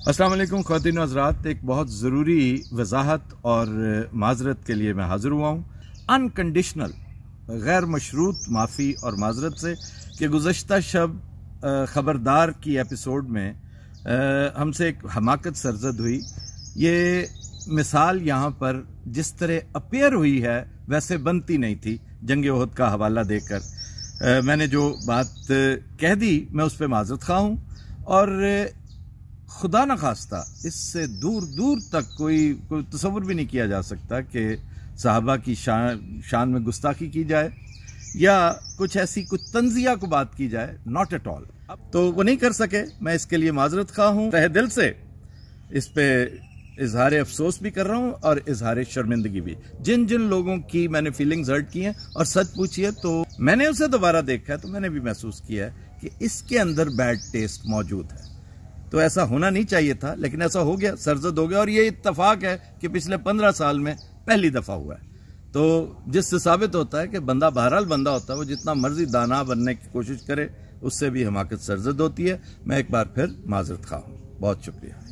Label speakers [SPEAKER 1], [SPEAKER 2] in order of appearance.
[SPEAKER 1] अस्सलाम वालेकुम ख़वातीन हज़रात, एक बहुत ज़रूरी वजाहत और माजरत के लिए मैं हाज़िर हुआ हूँ। अनकंडीशनल गैर मशरूत माफ़ी और माजरत से कि गुज़श्ता शब ख़बरदार की एपिसोड में हमसे एक हमाकत सरजद हुई। ये मिसाल यहाँ पर जिस तरह अपेयर हुई है वैसे बनती नहीं थी। जंग ओहद का हवाला देकर मैंने जो बात कह दी मैं उस पर माजरत खा हूँ और खुदा न खास्ता इससे दूर दूर तक कोई तसव्वुर भी नहीं किया जा सकता कि सहाबा की शान में गुस्ताखी की जाए या कुछ ऐसी कुछ तंजिया को बात की जाए। Not at all. तो वो नहीं कर सके, मैं इसके लिए माजरत खा हूँ। तहे दिल से इस पे इजहार अफसोस भी कर रहा हूँ और इजहार शर्मिंदगी भी। जिन जिन लोगों की मैंने फीलिंग्स हर्ट की हैं और सच पूछी है तो मैंने उसे दोबारा देखा है तो मैंने भी महसूस किया है कि इसके अंदर बैड टेस्ट मौजूद है। तो ऐसा होना नहीं चाहिए था, लेकिन ऐसा हो गया, सरजद हो गया। और ये इत्तफाक है कि पिछले 15 साल में पहली दफा हुआ है। तो जिससे साबित होता है कि बंदा बहरहाल बंदा होता है, वो जितना मर्जी दाना बनने की कोशिश करे उससे भी हमाकत सरजद होती है। मैं एक बार फिर माजरत खा हूं। बहुत शुक्रिया।